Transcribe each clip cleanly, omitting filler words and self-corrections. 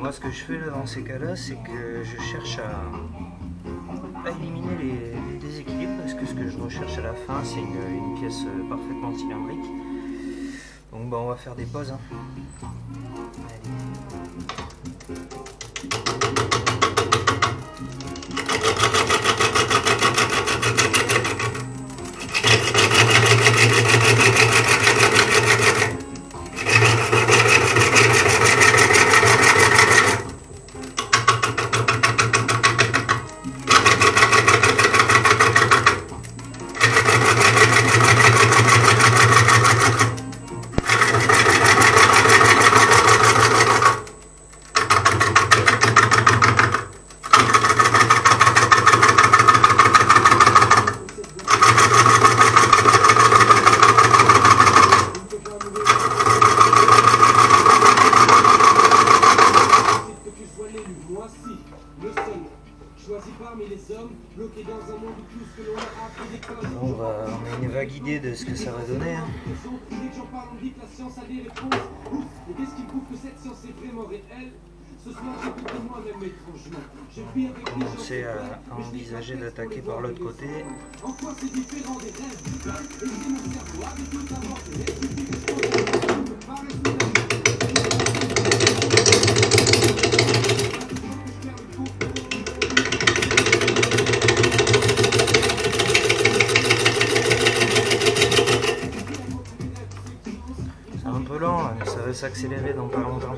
Moi, ce que je fais là, dans ces cas-là, c'est que je cherche à éliminer les déséquilibres, parce que ce que je recherche à la fin, c'est une pièce parfaitement cylindrique. Donc bah, on va faire des pauses. Hein. On a une vague idée de ce que ça va donner. Hein. Commencer à envisager d'attaquer par l'autre côté. C'est un peu lent, mais ça va s'accélérer dans pas longtemps.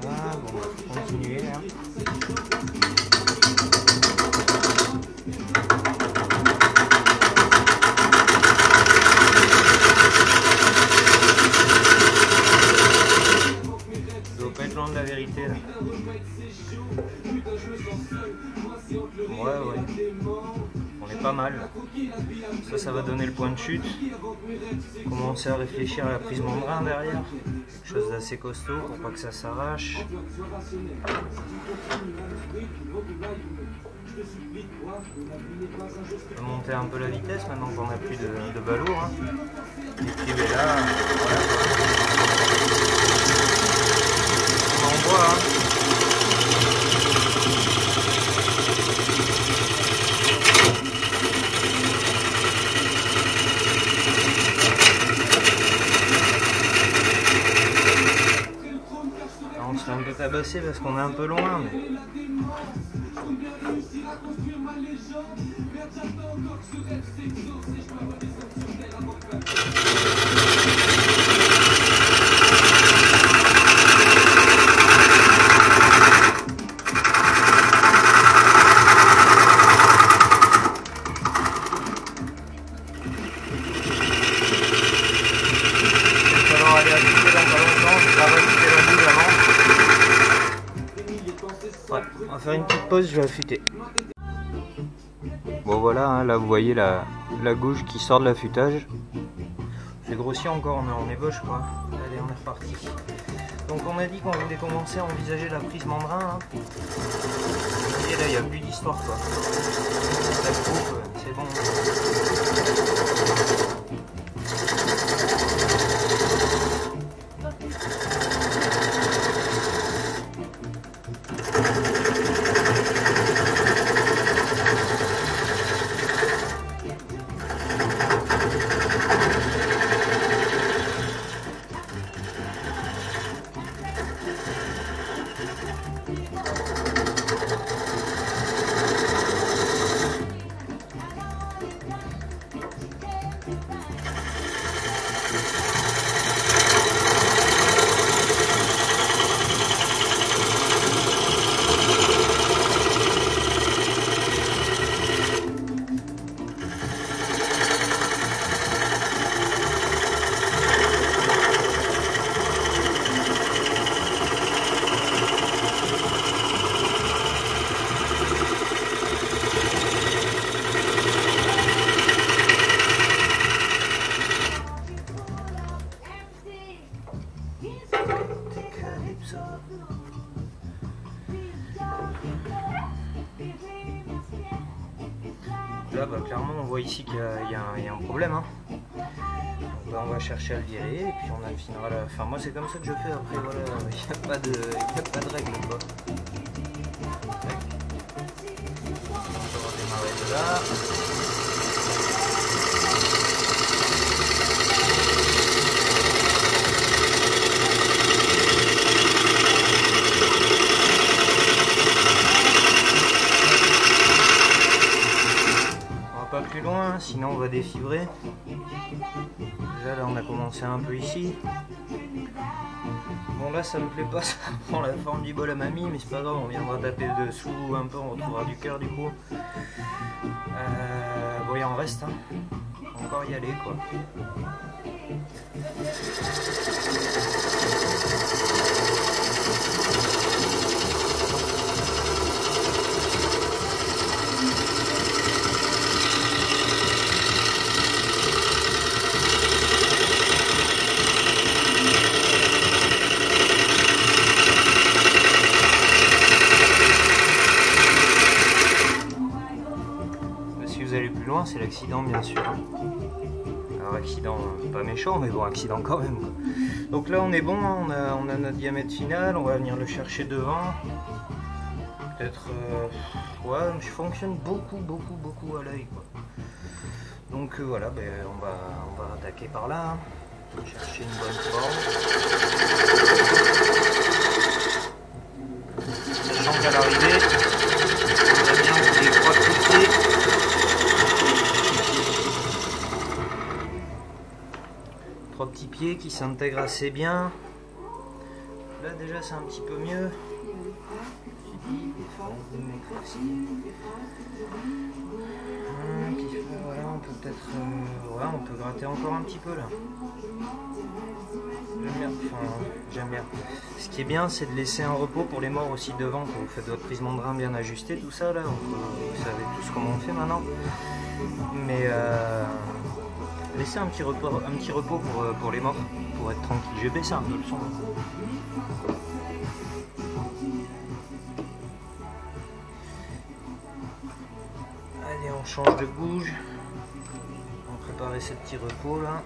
Ah bon, on va continuer hein. Ça doit pas être loin de la vérité là. Ouais. On est pas mal. Ça va donner le point de chute. Commencer à réfléchir à la prise membrane derrière. Quelque chose d'assez costaud pour pas que ça s'arrache. On peut monter un peu la vitesse maintenant qu'on n'a plus de balourd. Hein. Et puis là, voilà. on se fait un peu tabasser parce qu'on est un peu loin, mais... Ouais, on va faire une petite pause, je vais affûter. Bon voilà, hein, là vous voyez la gouge qui sort de l'affûtage. J'ai grossi encore, on est boche quoi. Allez, on est reparti. Donc on a dit qu'on voulait commencer à envisager la prise mandrin. Hein. Et là il n'y a plus d'histoire quoi. La coupe, c'est bon. Là, bah, clairement, on voit ici qu'il y a un problème. Hein. Donc, bah, on va chercher à le virer et puis on affinera la... Enfin, moi, c'est comme ça que je fais. Après, voilà, il n'y a pas de règle, quoi. On va redémarrer de là. Pas plus loin, sinon on va défibrer. Déjà là on a commencé un peu ici. Bon là ça me plaît pas, ça prend la forme du bol à mamie, mais c'est pas grave, on viendra taper dessous un peu, on retrouvera du cœur du coup. Bon il en reste, hein. Encore y aller quoi. C'est l'accident bien sûr. Alors accident pas méchant mais bon accident quand même quoi. Donc là on est bon, on a notre diamètre final, on va venir le chercher devant. Peut-être ouais, je fonctionne beaucoup à l'œil quoi. Donc voilà, ben, on va attaquer par là, hein. Chercher une bonne forme. Sachant qu'à l'arrivée, on va bien les trois pousser. Trois petits pieds qui s'intègrent assez bien. Là déjà c'est un petit peu mieux. Voilà, on peut peut-être ouais, on peut gratter encore un petit peu là. J'aime bien. Ce qui est bien c'est de laisser un repos pour les morts aussi devant quand vous faites votre prise mandrin bien ajustée, tout ça là. Vous savez tous comment on fait maintenant. Mais laisser un petit repos pour les morts, pour être tranquille. Je vais baisser un peu le son. Allez, on change de gouge. On va préparer ces petits repos là.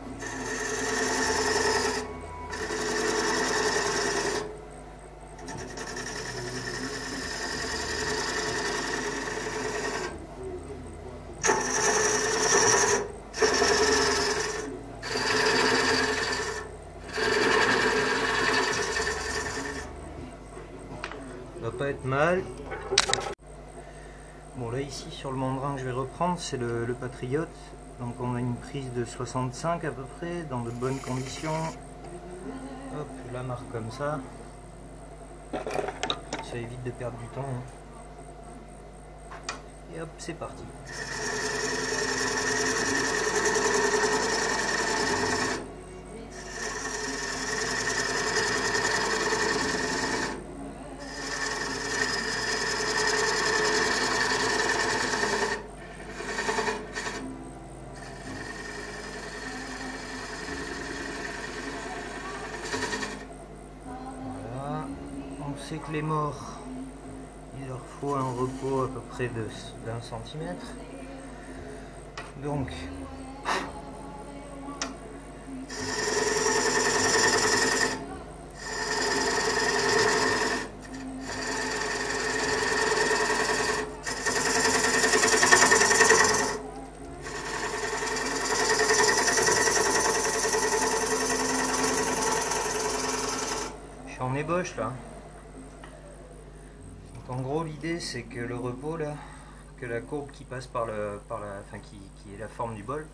va pas être mal. Bon là ici sur le mandrin que je vais reprendre c'est le Patriote. Donc on a une prise de 65 à peu près, dans de bonnes conditions. Hop, je la marque comme ça. Ça évite de perdre du temps. Et hop, c'est parti. On sait que les morts, il leur faut un repos à peu près de 20 cm. Donc, je suis en ébauche là. En gros, l'idée c'est que le repos là, que la courbe qui passe qui est la forme du bol,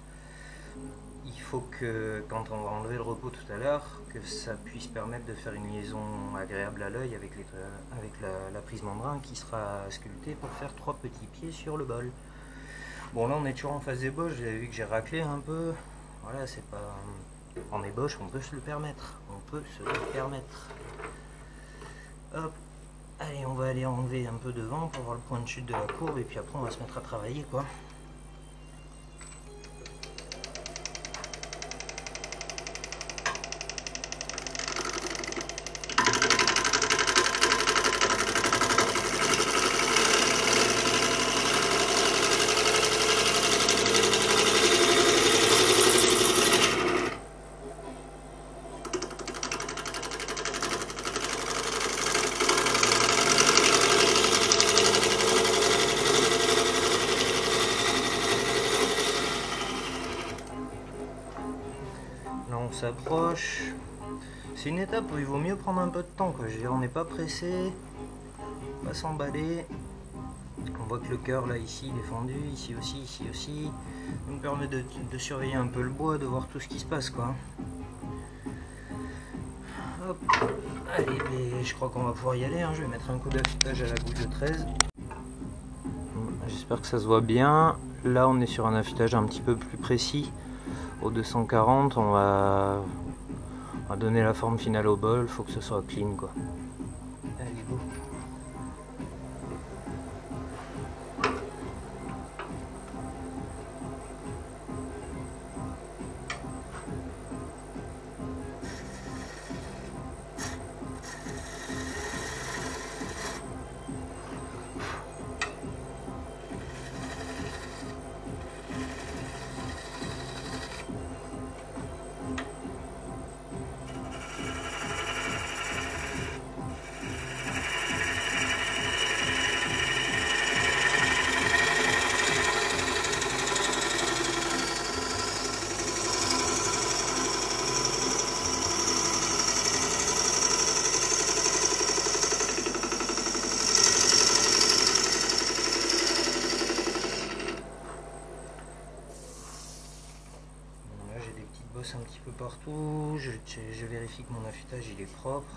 il faut que quand on va enlever le repos tout à l'heure, que ça puisse permettre de faire une liaison agréable à l'œil avec la prise mandrin qui sera sculptée pour faire 3 petits pieds sur le bol. Bon là on est toujours en phase d'ébauche, vous avez vu que j'ai raclé un peu. Voilà, c'est pas en ébauche, on peut se le permettre. On peut se le permettre. Hop. Allez, on va aller enlever un peu de vent pour voir le point de chute de la courbe et puis après on va se mettre à travailler quoi. Là on s'approche. C'est une étape où il vaut mieux prendre un peu de temps quoi. Je veux dire, on n'est pas pressé, pas s'emballer. On voit que le cœur là ici il est fendu, ici aussi, ici aussi. Ça nous permet de surveiller un peu le bois, de voir tout ce qui se passe quoi. Hop. Allez, et je crois qu'on va pouvoir y aller, hein. Je vais mettre un coup d'affûtage à la goutte de 13. J'espère que ça se voit bien. Là on est sur un affûtage un petit peu plus précis. Au 240 on va donner la forme finale au bol, faut que ce soit clean quoi. Allez go. Un petit peu partout, je vérifie que mon affûtage il est propre.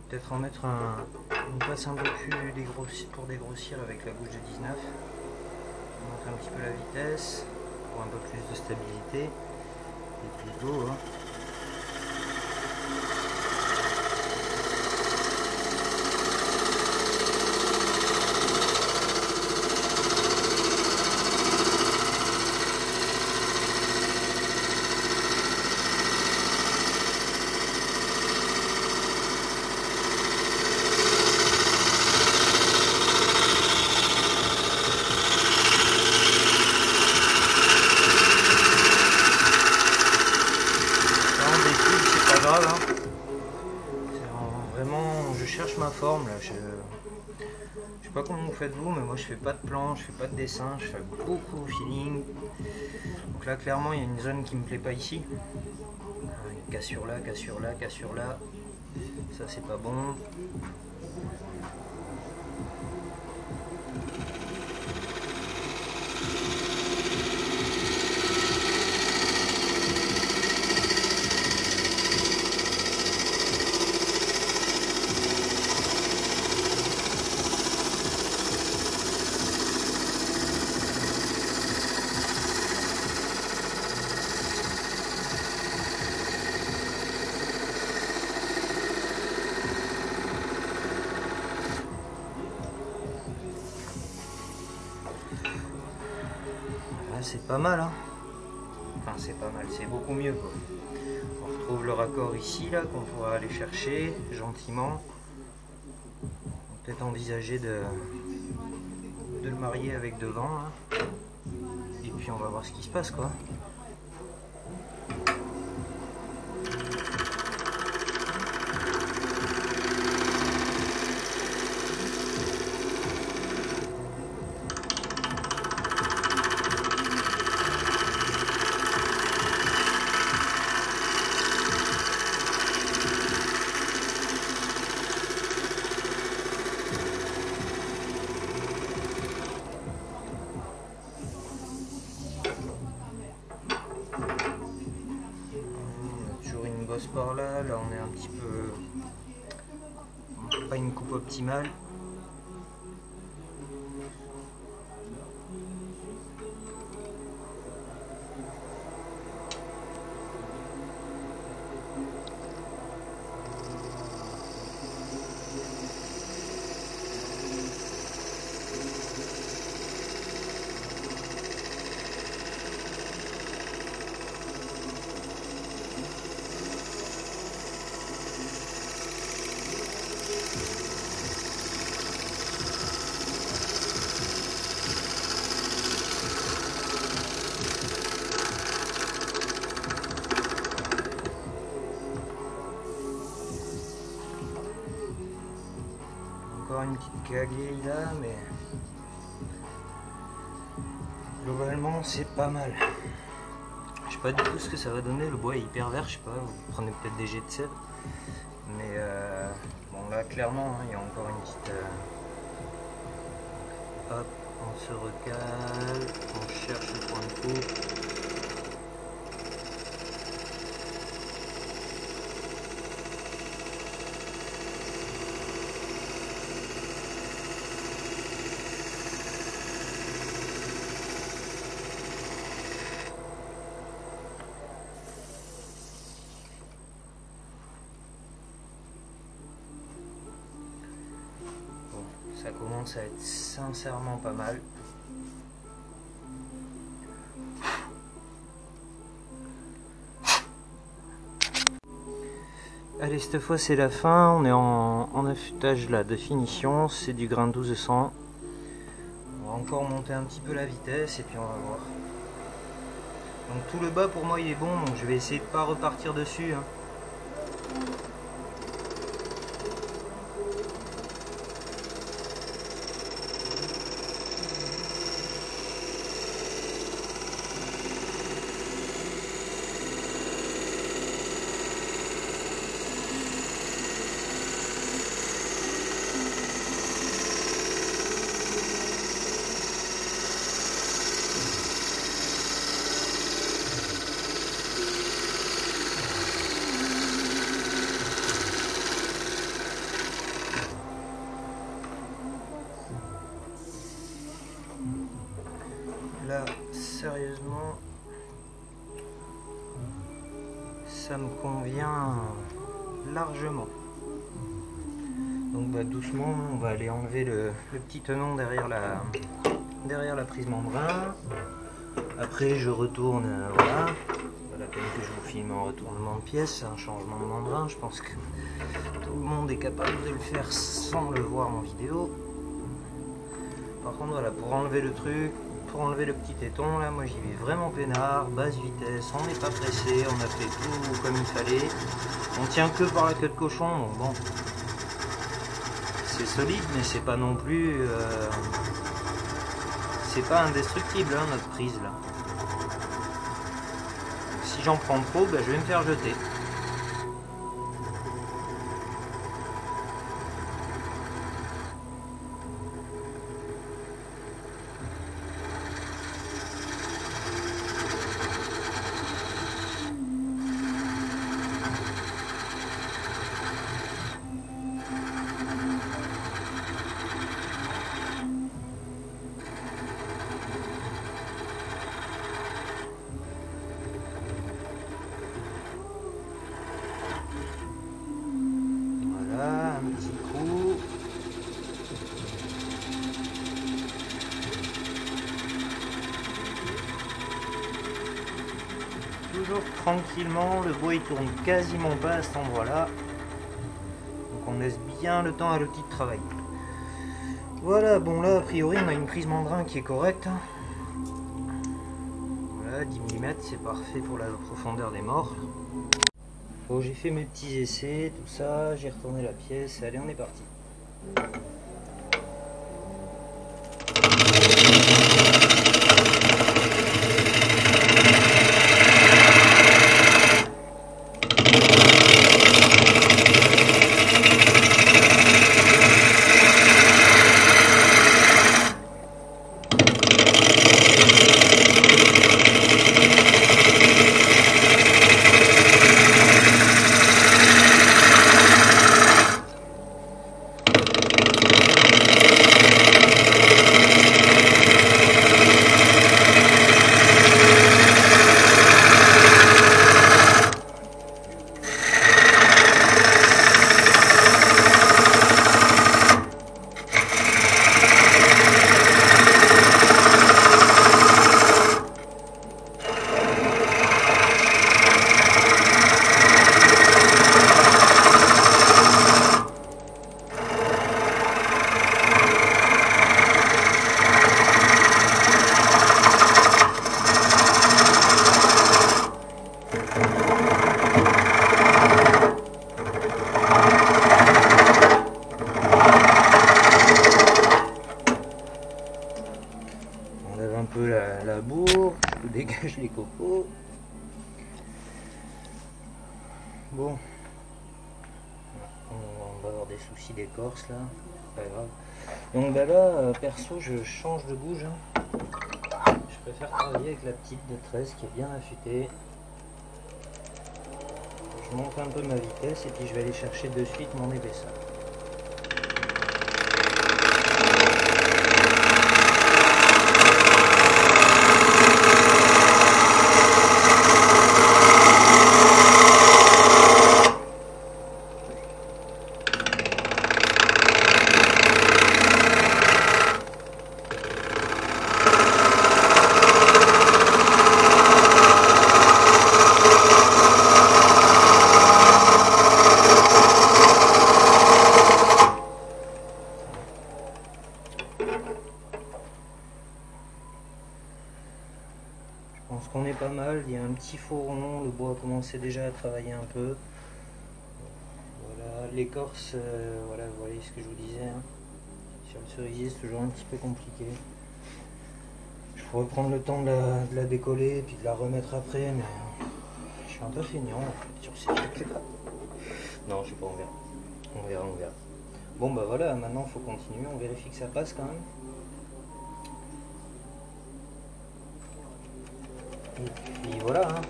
Peut-être en mettre une passe un peu plus pour dégrossir avec la gouge de 19. Monter un petit peu la vitesse pour un peu plus de stabilité. Et puis go hein. Vraiment, je cherche ma forme là. Je sais pas comment vous faites vous, mais moi je fais pas de plan, je fais pas de dessin, je fais beaucoup au feeling. Donc là clairement il y a une zone qui me plaît pas ici. Cassure là, cassure là, cassure là. Ça c'est pas bon. C'est pas mal, hein. Enfin c'est pas mal, c'est beaucoup mieux quoi. On retrouve le raccord ici là qu'on pourra aller chercher gentiment. On peut peut-être envisager de le marier avec devant là. Et puis on va voir ce qui se passe quoi. Par là, on est un petit peu pas une coupe optimale. Une petite cagaille là, mais globalement c'est pas mal. Je sais pas du tout ce que ça va donner, le bois est hyper vert, je sais pas, vous prenez peut-être des jets de sève, mais bon là clairement hein, il y a encore une petite hop, on se recale, on cherche le point de coupe. Ça commence à être sincèrement pas mal. Allez, cette fois c'est la fin, on est en affûtage là de finition, c'est du grain 1200. On va encore monter un petit peu la vitesse et puis on va voir. Donc tout le bas pour moi il est bon, donc je vais essayer de pas repartir dessus. Hein. Là, sérieusement, ça me convient largement. Donc bah, doucement, on va aller enlever le petit tenon derrière la prise membrane. Après, je retourne, voilà. Pas la peine que je vous filme en retournement de pièce, un changement de membrane. Je pense que tout le monde est capable de le faire sans le voir en vidéo. Par contre, voilà, pour enlever le truc, pour enlever le petit téton, là, moi j'y vais vraiment peinard, basse vitesse, on n'est pas pressé, on a fait tout comme il fallait. On tient que par la queue de cochon, donc bon. C'est solide, mais c'est pas non plus... c'est pas indestructible, hein, notre prise, là. Si j'en prends trop, ben, je vais me faire jeter. toujours tranquillement, le bois il tourne quasiment pas à cet endroit là, donc on laisse bien le temps à l'outil de travail. Voilà, bon là a priori on a une prise mandrin qui est correcte. Voilà, 10 mm c'est parfait pour la profondeur des morts. Bon, j'ai fait mes petits essais, tout ça, j'ai retourné la pièce, allez on est parti. La bourre, je dégage les copeaux. Bon, on va avoir des soucis d'écorce là, pas grave. Donc bah là, perso, je change de bouge. Je préfère travailler avec la petite de 13 qui est bien affûtée. Je monte un peu ma vitesse et puis je vais aller chercher de suite mon épaisseur. Je pense qu'on est pas mal, il y a un petit fourron, le bois a commencé déjà à travailler un peu. Voilà, l'écorce, voilà, vous voyez ce que je vous disais. Hein. Sur le cerisier, c'est toujours un petit peu compliqué. Je pourrais prendre le temps de la décoller et puis de la remettre après, mais je suis un peu feignant en fait, sur ces trucs-là. Non, je sais pas, on verra. On verra, on verra. Bon bah voilà, maintenant il faut continuer, on vérifie que ça passe quand même. Et puis voilà. Hein.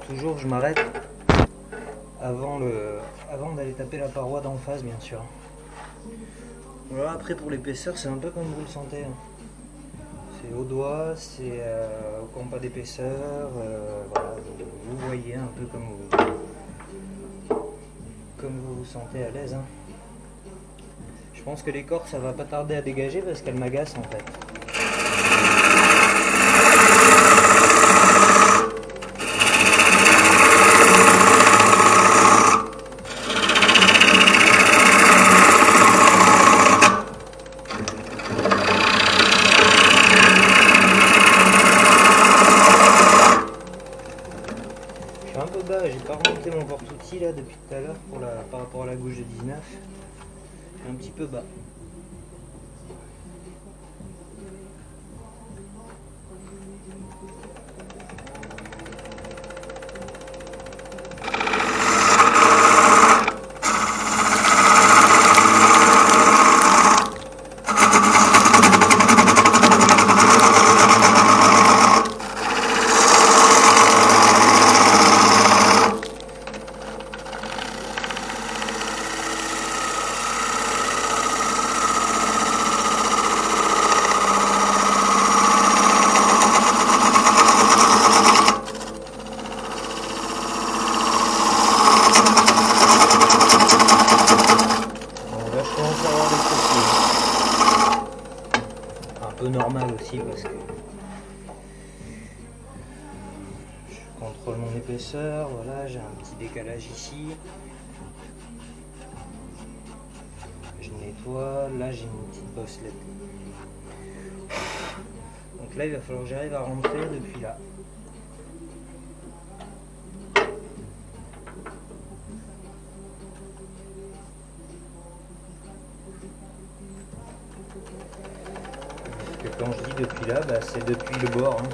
Toujours je m'arrête avant d'aller taper la paroi d'en face, bien sûr. Voilà, après pour l'épaisseur c'est un peu comme vous le sentez, c'est au doigt, c'est au compas d'épaisseur, voilà, vous voyez un peu comme vous vous sentez à l'aise. Hein. Je pense que l'écorce ça va pas tarder à dégager parce qu'elle m'agace en fait. Un peu bas, j'ai pas remonté mon porte-outil là depuis tout à l'heure par rapport à la gauche de 19. Je suis un petit peu bas. peu normal aussi parce que je contrôle mon épaisseur. Voilà, j'ai un petit décalage ici. Je nettoie. Là, j'ai une petite bosselette. Donc là, il va falloir que j'arrive à rentrer depuis là. Parce que quand je dis depuis là, bah, c'est depuis le bord. Hein.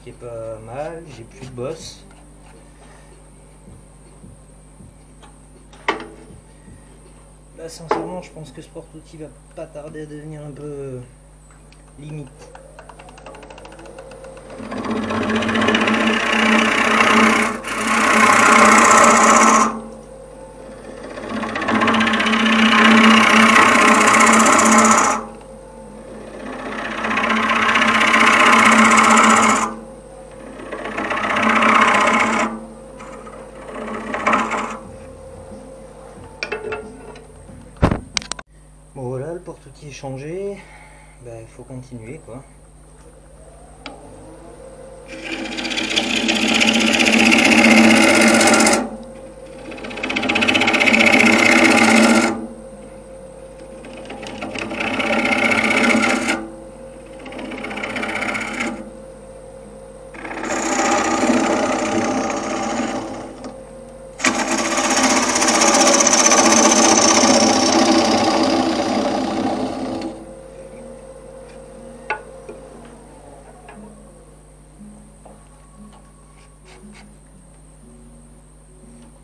Qui est pas mal, j'ai plus de bosse. Là sincèrement je pense que ce porte-outil va pas tarder à devenir un peu limite. Bon voilà, le porte-outil est changé, il faut continuer quoi.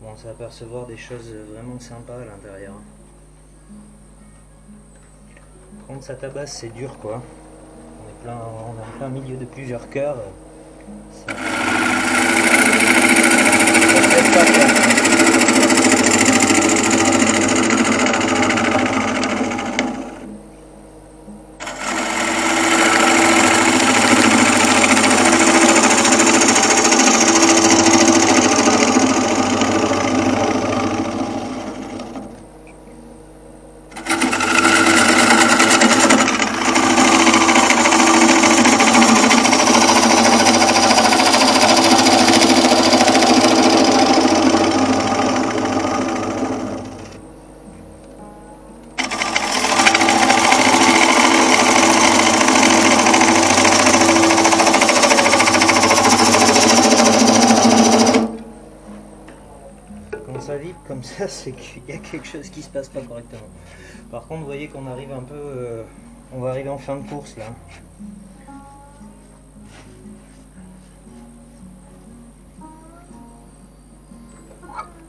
On commence à apercevoir des choses vraiment sympas à l'intérieur. Quand ça tabasse, c'est dur quoi. On est en plein milieu de plusieurs cœurs. Ça... Ça vibre comme ça, c'est qu'il y a quelque chose qui se passe pas correctement. Par contre, vous voyez qu'on arrive un peu, on va arriver en fin de course là.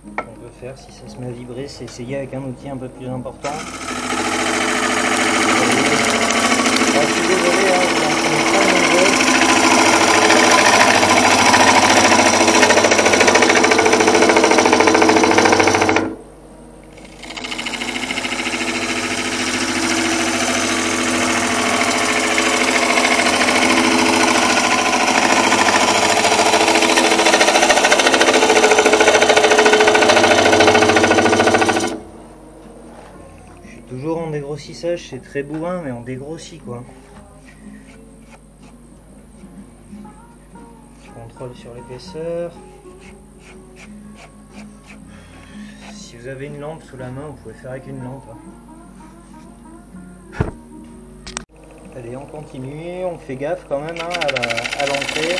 Ce qu'on peut faire si ça se met à vibrer, c'est essayer avec un outil un peu plus important. Je suis désolé, hein, vous n'entendez pas mon voix. Toujours en dégrossissage, c'est très bourrin, mais on dégrossit quoi. Contrôle sur l'épaisseur. Si vous avez une lampe sous la main, vous pouvez faire avec une lampe. Allez, on continue, on fait gaffe quand même hein, à l'entrée.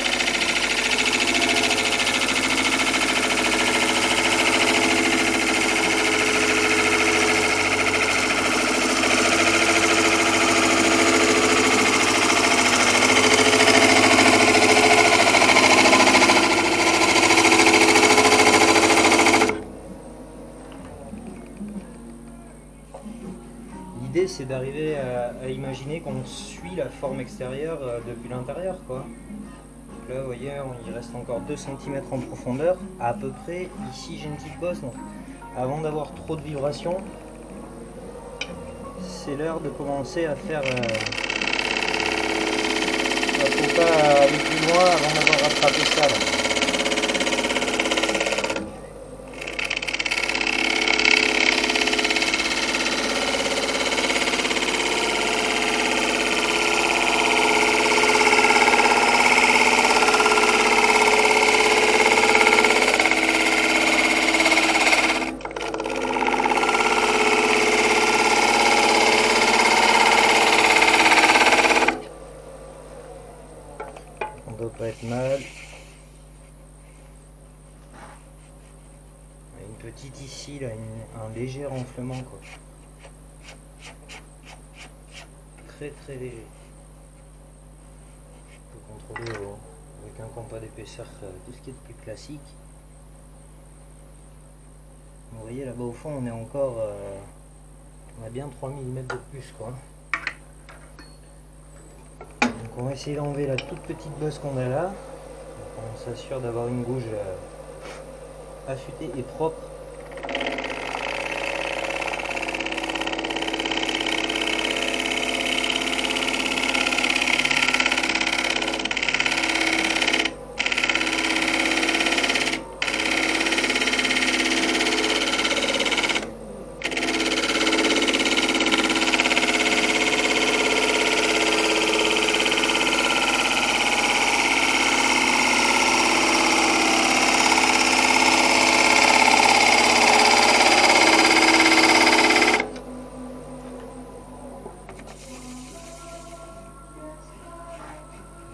c'est d'arriver à imaginer qu'on suit la forme extérieure depuis l'intérieur, quoi. Là, vous voyez, il reste encore 2 cm en profondeur, à peu près. Ici, j'ai une petite bosse, donc avant d'avoir trop de vibrations, c'est l'heure de commencer à faire... faut pas aller plus loin avant d'avoir rattrapé ça, là. On doit pas être mal. Une petite ici, là, un léger renflement, quoi. Très très léger. On peut contrôler avec un compas d'épaisseur tout ce qui est de plus classique. Vous voyez là-bas au fond, on est encore... on a bien 3 mm de plus, quoi. Donc on va essayer d'enlever la toute petite bosse qu'on a là. Donc on s'assure d'avoir une gouge affûtée et propre.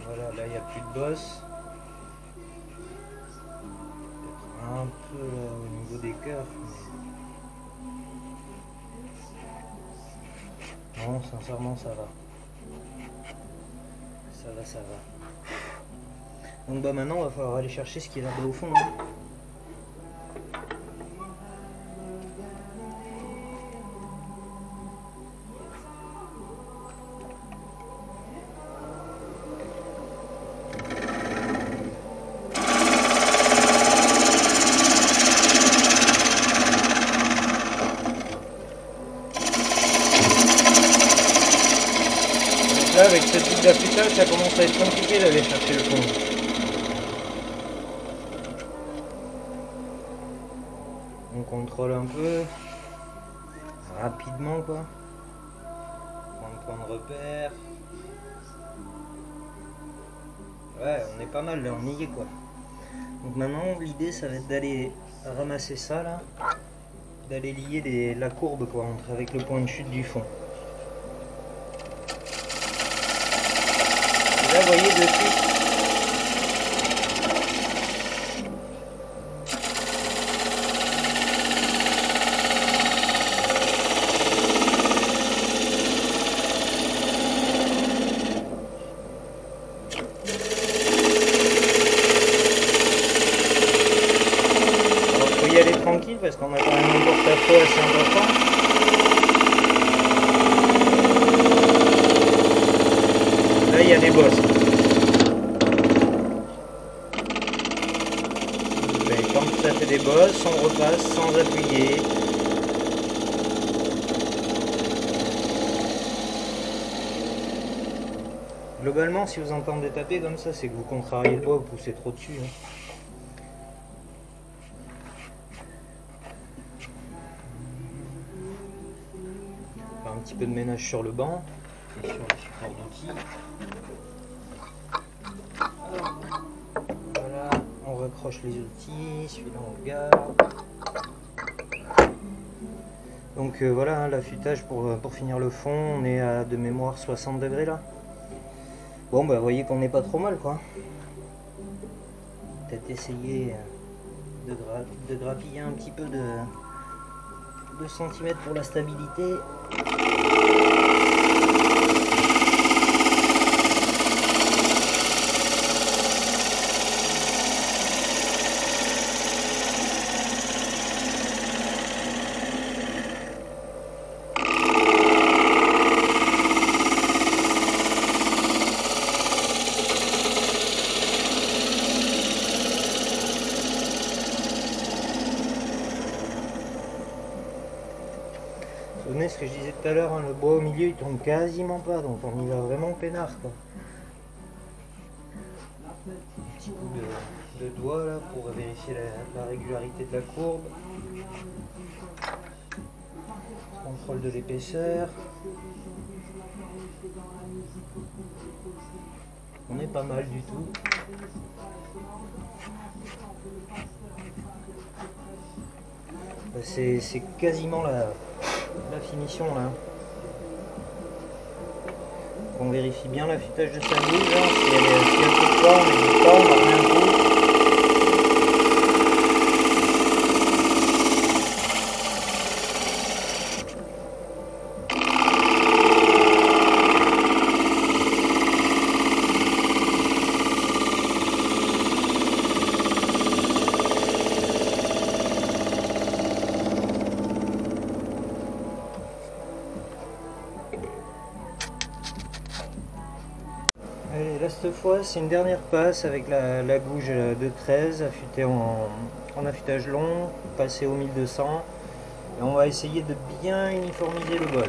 Voilà, là il n'y a plus de bosse. Un peu là, au niveau des cœurs. Mais... non, sincèrement ça va. Ça va. Donc bah maintenant on va falloir aller chercher ce qui est là-bas au fond. Là, avec ce type d'affûtage, ça commence à être compliqué d'aller chercher le fond. On contrôle un peu rapidement, quoi. Point de repère. Ouais, on est pas mal là, on y est, quoi. Donc maintenant, l'idée, ça va être d'aller ramasser ça là, d'aller lier la courbe, quoi, avec le point de chute du fond. Là, vous voyez dessus. Alors, faut y aller tranquille parce qu'on a quand même un porte-à-faux assez important. Là, il y a des bosses. Quand ça fait des bosses, on repasse sans appuyer. Globalement, si vous entendez taper comme ça, c'est que vous contrariez le bois, vous poussez trop dessus. Un petit peu de ménage sur le banc et sur le support d'outils. Voilà, on raccroche les outils, celui-là on le garde. Donc voilà, l'affûtage pour finir le fond, on est à de mémoire 60 degrés là. Bon bah vous voyez qu'on n'est pas trop mal, quoi. Peut-être essayer de grappiller un petit peu de 2 cm pour la stabilité. que je disais tout à l'heure, hein, le bois au milieu il tombe quasiment pas, donc on y va vraiment peinard quoi. Un petit coup de doigt là pour vérifier la régularité de la courbe. Contrôle de l'épaisseur. On est pas mal du tout. C'est quasiment la finition là. On vérifie bien l'affûtage de sa gouge, hein. Si elle peut pas, on n'hésite pas, on en remet un coup. Allez, là cette fois c'est une dernière passe avec la gouge de 13 affûtée en affûtage long, passée au 1200, et on va essayer de bien uniformiser le bol.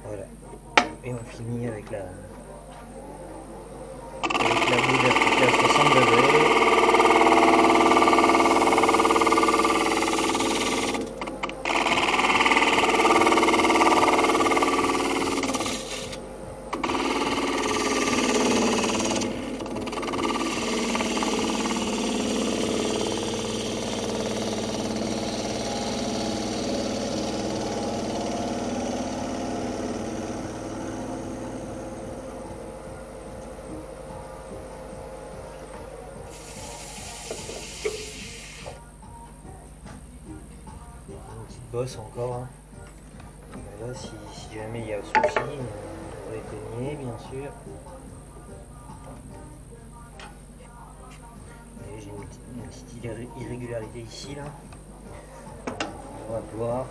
Voilà. Et on finit avec la gouge appliquée à 60 degrés. Bosse encore, hein. Là, si jamais il y a un souci, on va éteigner bien sûr. Et j'ai une petite irrégularité ici là. On va voir.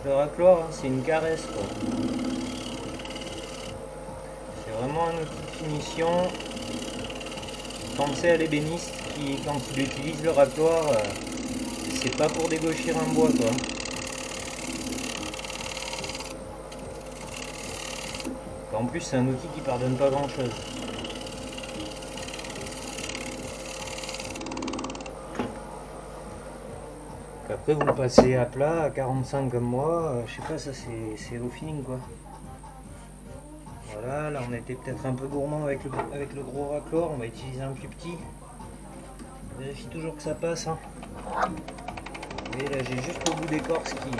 Le racloir, hein, c'est une caresse quoi. C'est vraiment un outil de finition. Pensez à l'ébéniste qui, quand il utilise le racloir, c'est pas pour dégauchir un bois quoi. En plus c'est un outil qui pardonne pas grand chose. Après vous le passez à plat, à 45 comme moi, je sais pas, ça c'est au feeling quoi. Voilà, là on était peut-être un peu gourmand avec le gros racloir, on va utiliser un plus petit. On vérifie toujours que ça passe. Hein. Et là j'ai juste au bout d'écorce qui...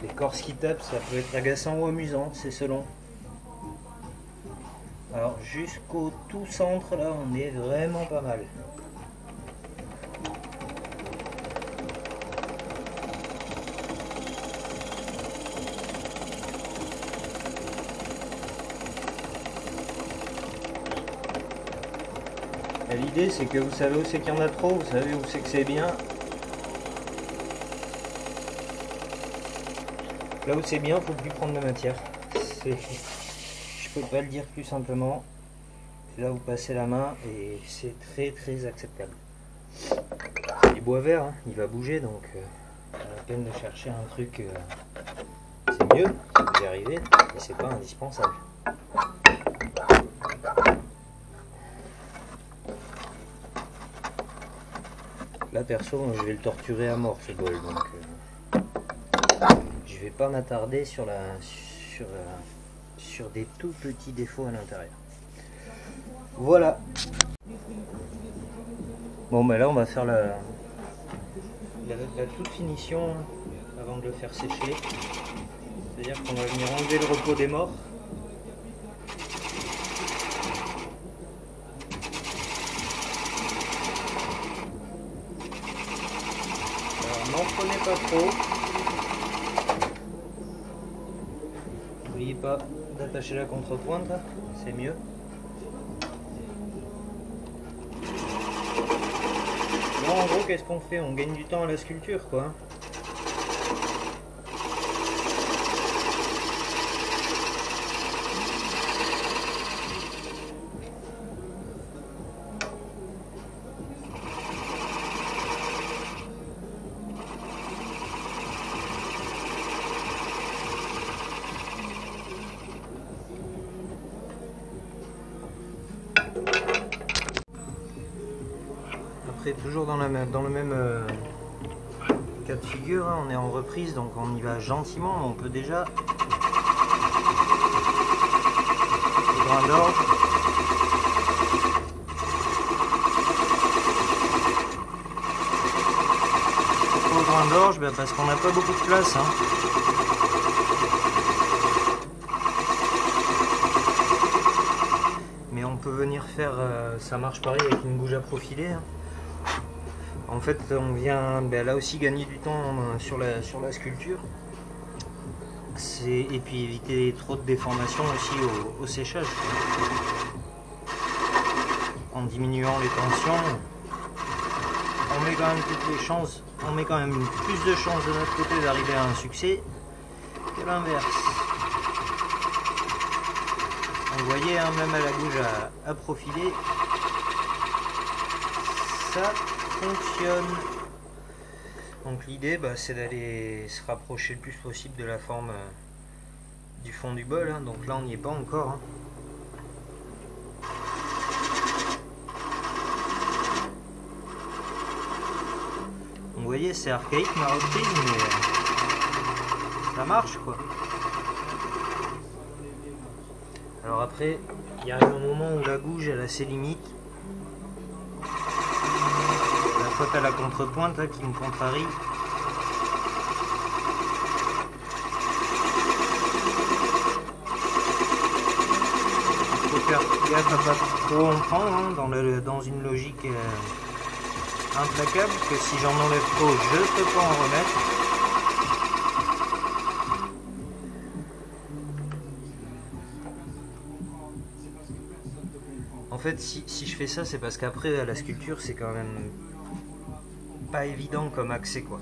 L'écorce qui tape, ça peut être agaçant ou amusant, c'est selon. Alors jusqu'au tout centre là, on est vraiment pas mal. L'idée c'est que vous savez où c'est qu'il y en a trop, vous savez où c'est que c'est bien. Là où c'est bien, il faut plus prendre de matière. Je peux pas le dire plus simplement. Là où passez la main et c'est très acceptable. Les bois verts, hein, il va bouger donc pas la peine de chercher un truc. C'est mieux si vous y arrivez, mais c'est pas indispensable. Là perso, je vais le torturer à mort ce bol, donc je vais pas m'attarder sur des tout petits défauts à l'intérieur. Voilà. Bon ben là on va faire la toute finition avant de le faire sécher. C'est-à-dire qu'on va venir enlever le repos des morts. Alors n'en prenez pas trop. N'oubliez pas d'attacher la contrepointe, c'est mieux. Bon, en gros, qu'est-ce qu'on fait? On gagne du temps à la sculpture, quoi. Après, toujours dans le même cas de figure, hein, on est en reprise, donc on y va gentiment, mais on peut déjà le grain d'orge. Pourquoi le grain d'orge? Ben parce qu'on n'a pas beaucoup de place. Hein. Mais on peut venir faire, ça marche pareil avec une gouge à profiler. Hein. En fait, on vient là aussi gagner du temps sur la sculpture. Et puis éviter trop de déformation aussi au séchage. En diminuant les tensions, on met quand même toutes les chances, on met quand même plus de chances de notre côté d'arriver à un succès que l'inverse. Vous voyez, hein, même à la gouge à profiler, ça fonctionne. Donc l'idée c'est d'aller se rapprocher le plus possible de la forme du fond du bol, hein. Donc là on n'y est pas encore, hein. Vous voyez, c'est archaïque ma reprise, mais ça marche quoi. Alors après il arrive un moment où la gouge elle a ses limites. À la contrepointe hein, qui me contrarie. Il faut faire gaffe à pas trop en prendre hein, dans une logique implacable, que si j'en enlève trop je ne peux pas en remettre. En fait si je fais ça c'est parce qu'après à la sculpture c'est quand même pas évident comme accès quoi.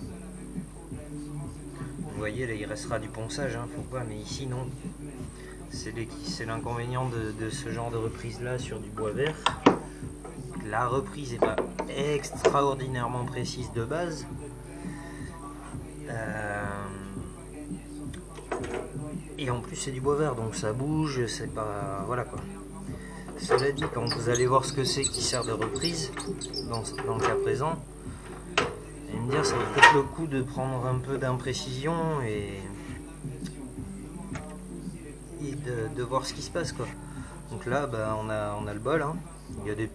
Vous voyez là il restera du ponçage, hein, faut pas, mais ici non. C'est l'inconvénient de ce genre de reprise là sur du bois vert. La reprise est pas extraordinairement précise de base. Et en plus c'est du bois vert donc ça bouge, c'est pas. Voilà quoi. Cela dit, quand vous allez voir ce que c'est qui sert de reprise, dans le cas présent, vous allez me dire ça vaut peut-être le coup de prendre un peu d'imprécision et de voir ce qui se passe quoi. Donc là on a le bol, hein. Il y a des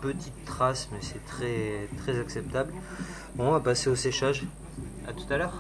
petites traces mais c'est très acceptable. Bon, on va passer au séchage. À tout à l'heure.